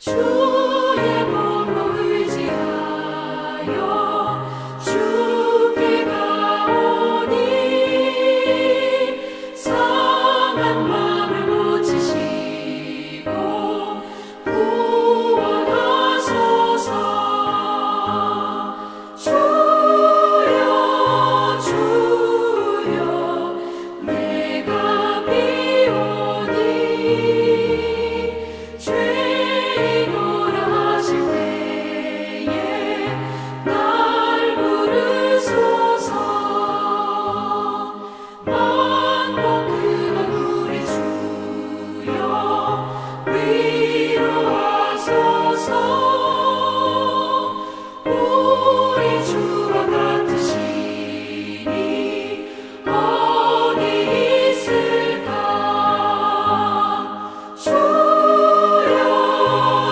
주의 몸을 의지하여 주께 가오니 상한 마음을 고치시고 구원하소서. 주여 주여 내가 비오니 죄인오라 하실 때에 날 부르소서. 만복 그만 우리 주여 위로하소서. 우리 주와 같으시니 어디 있을까. 주여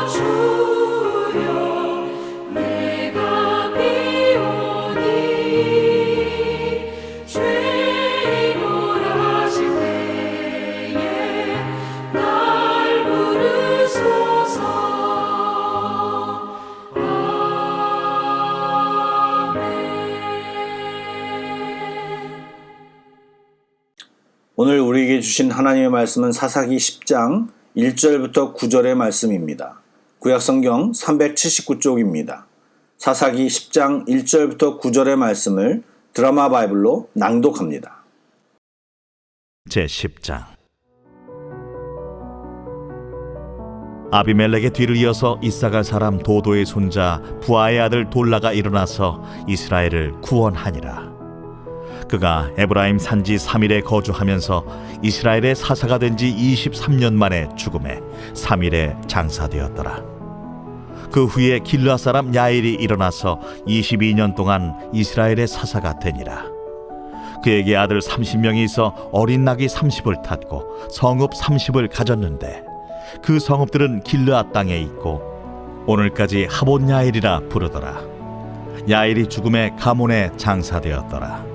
주여 내가 비오니 죄인오라 하실 때에 날 부르소서. 오늘 우리에게 주신 하나님의 말씀은 사사기 10장 1절부터 9절의 말씀입니다. 구약성경 379쪽입니다. 사사기 10장 1절부터 9절의 말씀을 드라마 바이블로 낭독합니다. 제10장. 아비멜렉의 뒤를 이어서 이사갈 사람 도도의 손자 부아의 아들 돌라가 일어나서 이스라엘을 구원하니라. 그가 에브라임 산지 3일에 거주하면서 이스라엘의 사사가 된 지 23년 만에 죽음에 3일에 장사되었더라. 그 후에 길르앗 사람 야일이 일어나서 22년 동안 이스라엘의 사사가 되니라. 그에게 아들 30명이 있어 어린 낙이 30을 탔고 성읍 30을 가졌는데 그 성읍들은 길르앗 땅에 있고 오늘까지 하본 야일이라 부르더라. 야일이 죽음에 가몬에 장사되었더라.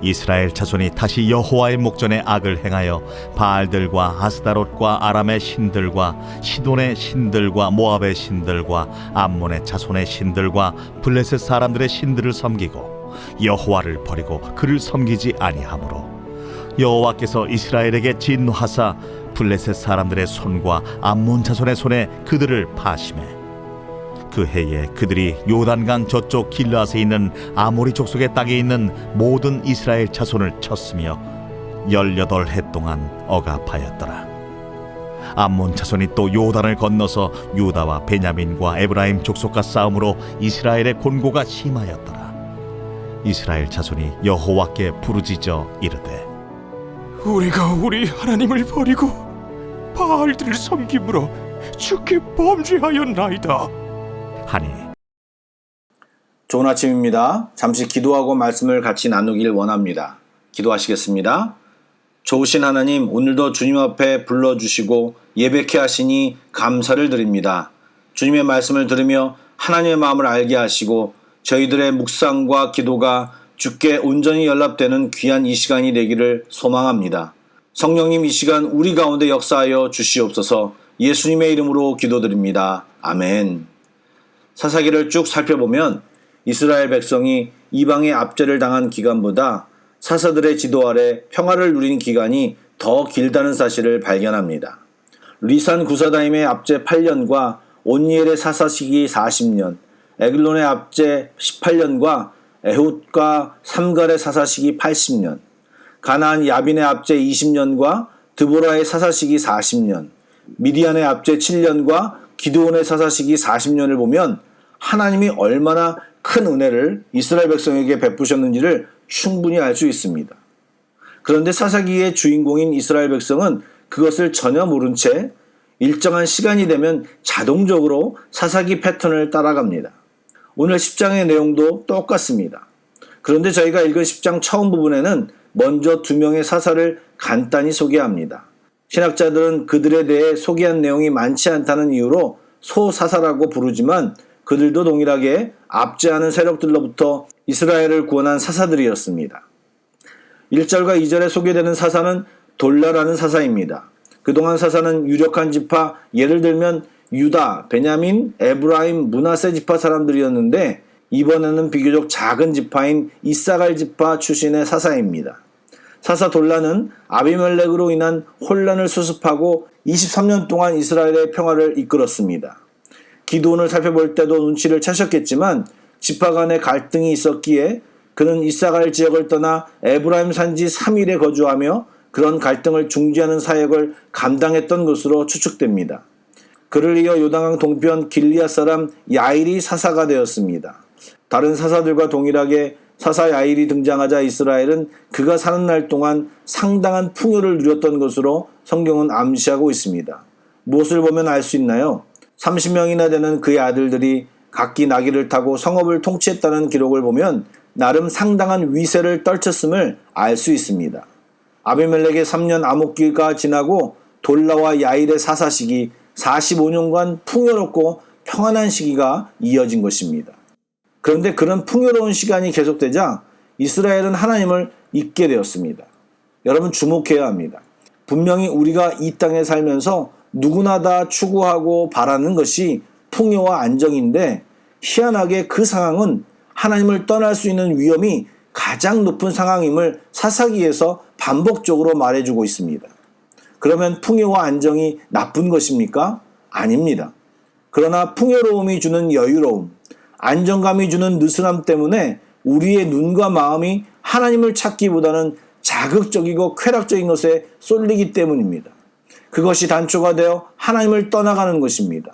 이스라엘 자손이 다시 여호와의 목전에 악을 행하여 바알들과 아스다롯과 아람의 신들과 시돈의 신들과 모압의 신들과 암몬의 자손의 신들과 블레셋 사람들의 신들을 섬기고 여호와를 버리고 그를 섬기지 아니하므로 여호와께서 이스라엘에게 진노하사 블레셋 사람들의 손과 암몬 자손의 손에 그들을 파심해 그 해에 그들이 요단강 저쪽 길르앗에 있는 아모리 족속의 땅에 있는 모든 이스라엘 자손을 쳤으며 18해 동안 억압하였더라. 암몬 자손이 또 요단을 건너서 유다와 베냐민과 에브라임 족속과 싸움으로 이스라엘의 곤고가 심하였더라. 이스라엘 자손이 여호와께 부르짖어 이르되 우리가 우리 하나님을 버리고 바알들을 섬김으로 주께 범죄하였나이다 하니. 좋은 아침입니다. 잠시 기도하고 말씀을 같이 나누길 원합니다. 기도하시겠습니다. 좋으신 하나님, 오늘도 주님 앞에 불러주시고 예배케 하시니 감사를 드립니다. 주님의 말씀을 들으며 하나님의 마음을 알게 하시고 저희들의 묵상과 기도가 주께 온전히 연락되는 귀한 이 시간이 되기를 소망합니다. 성령님, 이 시간 우리 가운데 역사하여 주시옵소서. 예수님의 이름으로 기도드립니다. 아멘. 사사기를 쭉 살펴보면 이스라엘 백성이 이방의 압제를 당한 기간보다 사사들의 지도 아래 평화를 누린 기간이 더 길다는 사실을 발견합니다. 리산 구사다임의 압제 8년과 온니엘의 사사 시기 40년, 에글론의 압제 18년과 에훗과 삼갈의 사사 시기 80년, 가나안 야빈의 압제 20년과 드보라의 사사 시기 40년, 미디안의 압제 7년과 기드온의 사사 시기 40년을 보면 하나님이 얼마나 큰 은혜를 이스라엘 백성에게 베푸셨는지를 충분히 알 수 있습니다. 그런데 사사기의 주인공인 이스라엘 백성은 그것을 전혀 모른 채 일정한 시간이 되면 자동적으로 사사기 패턴을 따라갑니다. 오늘 10장의 내용도 똑같습니다. 그런데 저희가 읽은 10장 처음 부분에는 먼저 2명의 사사를 간단히 소개합니다. 신학자들은 그들에 대해 소개한 내용이 많지 않다는 이유로 소사사라고 부르지만 그들도 동일하게 압제하는 세력들로부터 이스라엘을 구원한 사사들이었습니다. 1절과 2절에 소개되는 사사는 돌라라는 사사입니다. 그동안 사사는 유력한 지파, 예를 들면 유다, 베냐민, 에브라임, 므낫세 지파 사람들이었는데 이번에는 비교적 작은 지파인 이사갈 지파 출신의 사사입니다. 사사 돌라는 아비멜렉으로 인한 혼란을 수습하고 23년 동안 이스라엘의 평화를 이끌었습니다. 기드온을 살펴볼 때도 눈치를 채셨겠지만 지파 간의 갈등이 있었기에 그는 이사갈 지역을 떠나 에브라임 산지 3일에 거주하며 그런 갈등을 중재하는 사역을 감당했던 것으로 추측됩니다. 그를 이어 요단강 동편 길리앗 사람 야일이 사사가 되었습니다. 다른 사사들과 동일하게 사사 야일이 등장하자 이스라엘은 그가 사는 날 동안 상당한 풍요를 누렸던 것으로 성경은 암시하고 있습니다. 무엇을 보면 알 수 있나요? 30명이나 되는 그의 아들들이 각기 나귀를 타고 성읍을 통치했다는 기록을 보면 나름 상당한 위세를 떨쳤음을 알 수 있습니다. 아비멜렉의 3년 암흑기가 지나고 돌라와 야일의 사사시기 45년간 풍요롭고 평안한 시기가 이어진 것입니다. 그런데 그런 풍요로운 시간이 계속되자 이스라엘은 하나님을 잊게 되었습니다. 여러분 주목해야 합니다. 분명히 우리가 이 땅에 살면서 누구나 다 추구하고 바라는 것이 풍요와 안정인데 희한하게 그 상황은 하나님을 떠날 수 있는 위험이 가장 높은 상황임을 사사기에서 반복적으로 말해주고 있습니다. 그러면 풍요와 안정이 나쁜 것입니까? 아닙니다. 그러나 풍요로움이 주는 여유로움, 안정감이 주는 느슨함 때문에 우리의 눈과 마음이 하나님을 찾기보다는 자극적이고 쾌락적인 것에 쏠리기 때문입니다. 그것이 단초가 되어 하나님을 떠나가는 것입니다.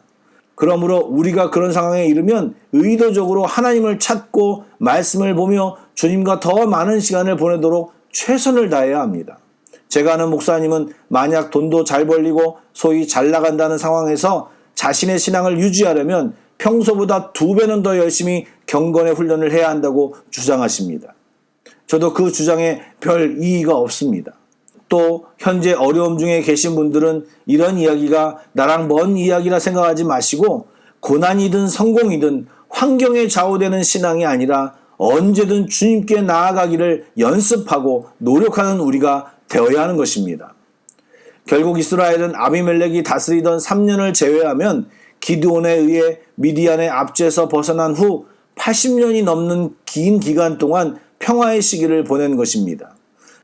그러므로 우리가 그런 상황에 이르면 의도적으로 하나님을 찾고 말씀을 보며 주님과 더 많은 시간을 보내도록 최선을 다해야 합니다. 제가 아는 목사님은 만약 돈도 잘 벌리고 소위 잘 나간다는 상황에서 자신의 신앙을 유지하려면 평소보다 2배는 더 열심히 경건의 훈련을 해야 한다고 주장하십니다. 저도 그 주장에 별 이의가 없습니다. 또 현재 어려움 중에 계신 분들은 이런 이야기가 나랑 먼 이야기라 생각하지 마시고 고난이든 성공이든 환경에 좌우되는 신앙이 아니라 언제든 주님께 나아가기를 연습하고 노력하는 우리가 되어야 하는 것입니다. 결국 이스라엘은 아비멜렉이 다스리던 3년을 제외하면 기드온에 의해 미디안의 압제에서 벗어난 후 80년이 넘는 긴 기간 동안 평화의 시기를 보낸 것입니다.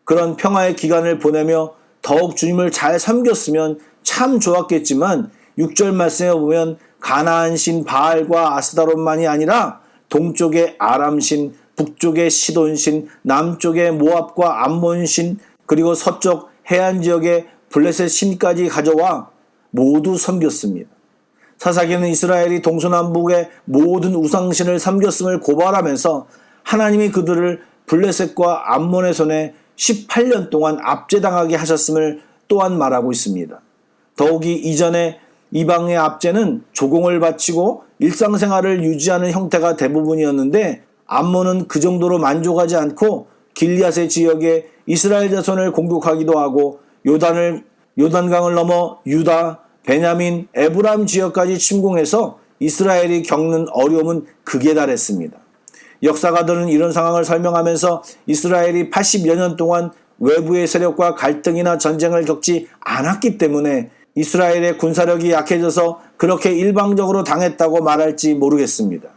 그런 평화의 기간을 보내며 더욱 주님을 잘 섬겼으면 참 좋았겠지만 6절 말씀에 보면 가나안 신 바알과 아스다롯만이 아니라 동쪽의 아람 신, 북쪽의 시돈 신, 남쪽의 모압과 암몬 신, 그리고 서쪽 해안 지역의 블레셋 신까지 가져와 모두 섬겼습니다. 사사기는 이스라엘이 동서남북의 모든 우상신을 섬겼음을 고발하면서 하나님이 그들을 블레셋과 암몬의 손에 18년 동안 압제당하게 하셨음을 또한 말하고 있습니다. 더욱이 이전에 이방의 압제는 조공을 바치고 일상생활을 유지하는 형태가 대부분이었는데 암몬은 그 정도로 만족하지 않고 길리앗의 지역에 이스라엘 자손을 공격하기도 하고 요단강을 넘어 유다, 베냐민, 에브라임 지역까지 침공해서 이스라엘이 겪는 어려움은 극에 달했습니다. 역사가들은 이런 상황을 설명하면서 이스라엘이 80여 년 동안 외부의 세력과 갈등이나 전쟁을 겪지 않았기 때문에 이스라엘의 군사력이 약해져서 그렇게 일방적으로 당했다고 말할지 모르겠습니다.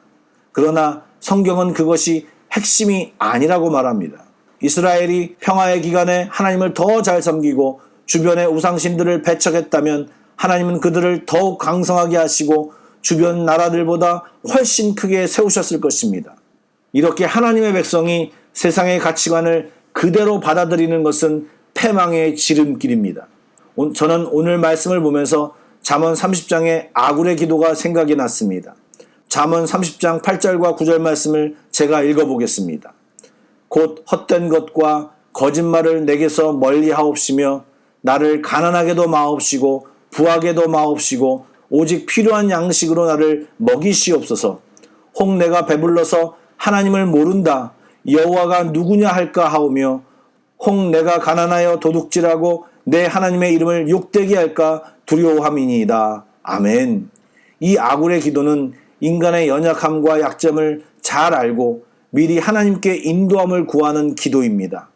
그러나 성경은 그것이 핵심이 아니라고 말합니다. 이스라엘이 평화의 기간에 하나님을 더 잘 섬기고 주변의 우상신들을 배척했다면 하나님은 그들을 더욱 강성하게 하시고 주변 나라들보다 훨씬 크게 세우셨을 것입니다. 이렇게 하나님의 백성이 세상의 가치관을 그대로 받아들이는 것은 패망의 지름길입니다. 저는 오늘 말씀을 보면서 잠언 30장의 아굴의 기도가 생각이 났습니다. 잠언 30장 8절과 9절 말씀을 제가 읽어보겠습니다. 곧 헛된 것과 거짓말을 내게서 멀리하옵시며 나를 가난하게도 마옵시고 부하게도 마옵시고 오직 필요한 양식으로 나를 먹이시옵소서. 혹 내가 배불러서 하나님을 모른다 여호와가 누구냐 할까 하오며 혹 내가 가난하여 도둑질하고 내 하나님의 이름을 욕되게 할까 두려워함이니이다. 아멘. 이 아굴의 기도는 인간의 연약함과 약점을 잘 알고 미리 하나님께 인도함을 구하는 기도입니다.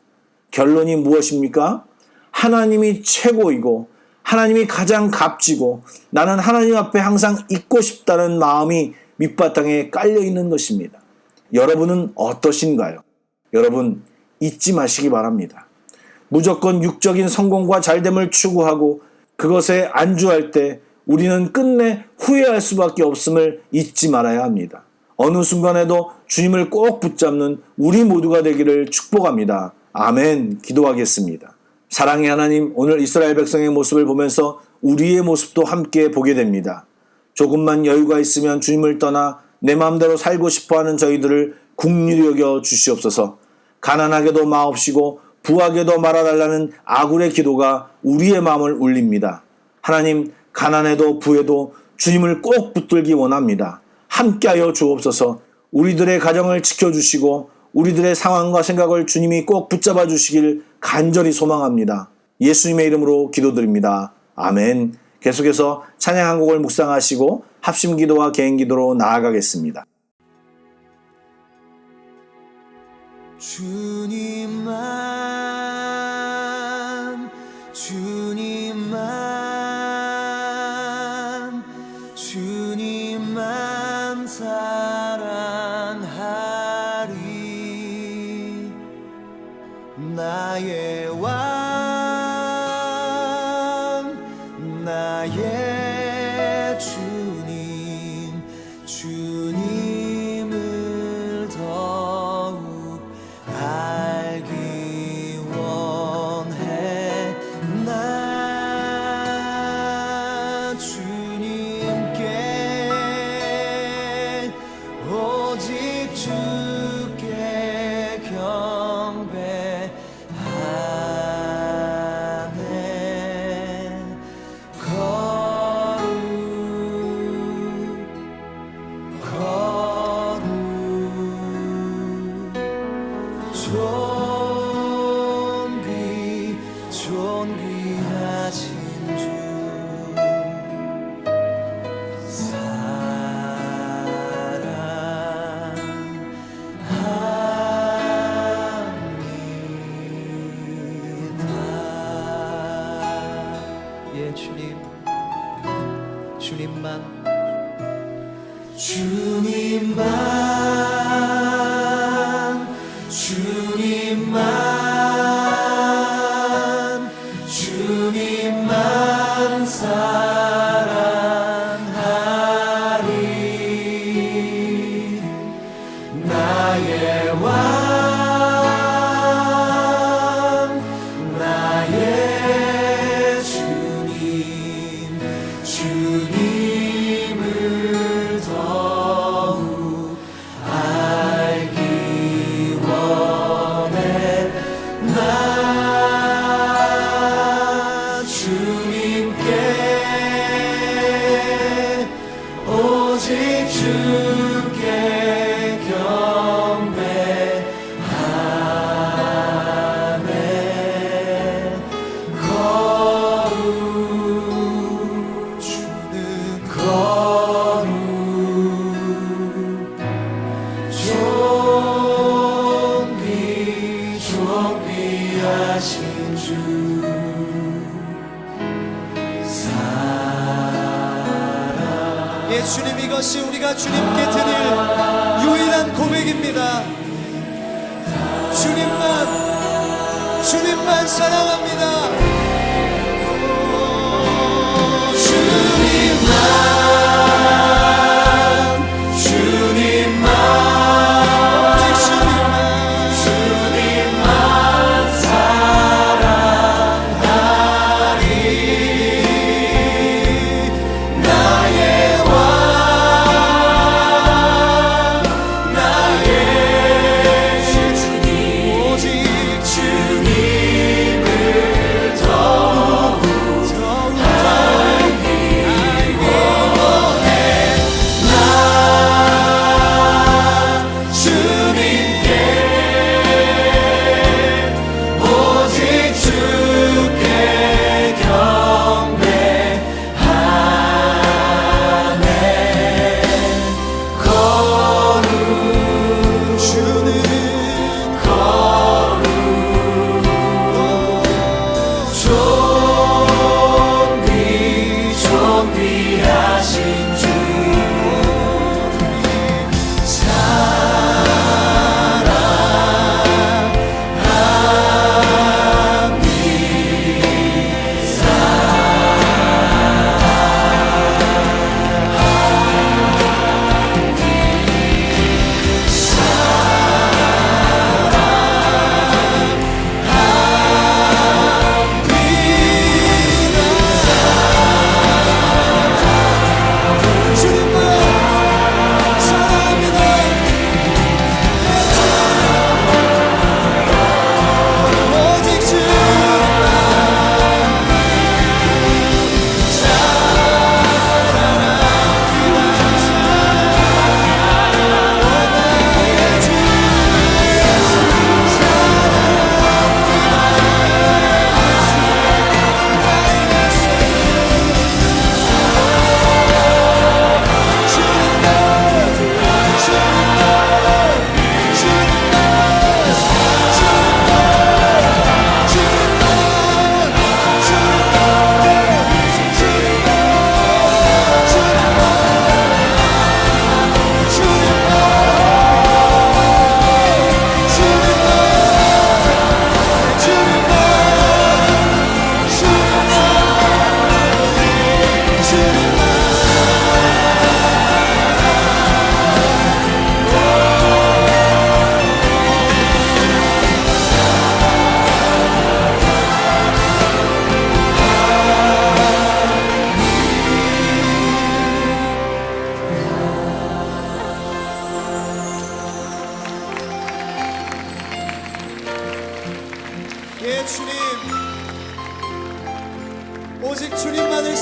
결론이 무엇입니까? 하나님이 최고이고 하나님이 가장 값지고 나는 하나님 앞에 항상 있고 싶다는 마음이 밑바탕에 깔려 있는 것입니다. 여러분은 어떠신가요? 여러분 잊지 마시기 바랍니다. 무조건 육적인 성공과 잘됨을 추구하고 그것에 안주할 때 우리는 끝내 후회할 수밖에 없음을 잊지 말아야 합니다. 어느 순간에도 주님을 꼭 붙잡는 우리 모두가 되기를 축복합니다. 아멘. 기도하겠습니다. 사랑의 하나님, 오늘 이스라엘 백성의 모습을 보면서 우리의 모습도 함께 보게 됩니다. 조금만 여유가 있으면 주님을 떠나 내 마음대로 살고 싶어하는 저희들을 긍휼히 여겨 주시옵소서. 가난하게도 마옵시고 부하게도 말아달라는 아굴의 기도가 우리의 마음을 울립니다. 하나님, 가난해도 부해도 주님을 꼭 붙들기 원합니다. 함께하여 주옵소서. 우리들의 가정을 지켜주시고 우리들의 상황과 생각을 주님이 꼭 붙잡아 주시길 간절히 소망합니다. 예수님의 이름으로 기도드립니다. 아멘. 계속해서 찬양 한 곡을 묵상하시고 합심기도와 개인기도로 나아가겠습니다. 주님만 사랑하리. 나의 왕 나의 주님을 더욱 알기 원해. 나 주님께 오직 주께 경배하네. 존귀하신 주 사랑합니다. 예, 주님만 사랑하리. 나의 왕 나의 주님을 더욱 알기 원해. 나 주님께 오직 주께 경배하네. 주는 거룩 존귀하신 주 사랑. 예, 주님, 이것이 우리가 주님께 드릴 유일한 고백입니다. 주님만 사랑합니다. 주님만 오직 주님만 사랑하리. 나의 왕 나의 주님 오직 주님을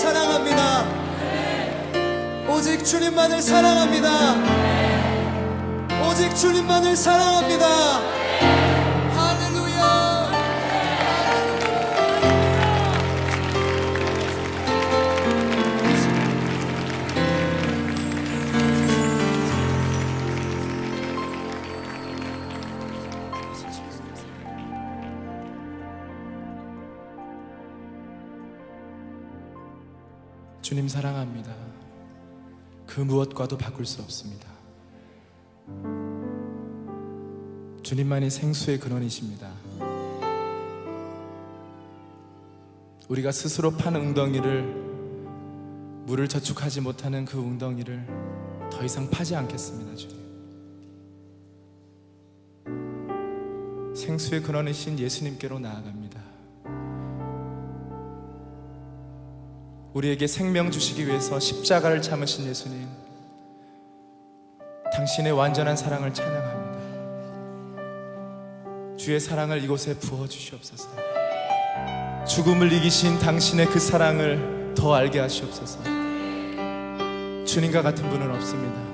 사랑합니다. 오직 주님만을 사랑합니다. 오직 주님만을 사랑합니다. 할렐루야. 주님 사랑합니다. 그 무엇과도 바꿀 수 없습니다. 주님만이 생수의 근원이십니다. 우리가 스스로 판 웅덩이를, 물을 저축하지 못하는 그 웅덩이를 더 이상 파지 않겠습니다. 주님, 생수의 근원이신 예수님께로 나아갑니다. 우리에게 생명 주시기 위해서 십자가를 참으신 예수님, 당신의 완전한 사랑을 찬양합니다. 주의 사랑을 이곳에 부어주시옵소서. 죽음을 이기신 당신의 그 사랑을 더 알게 하시옵소서. 주님과 같은 분은 없습니다.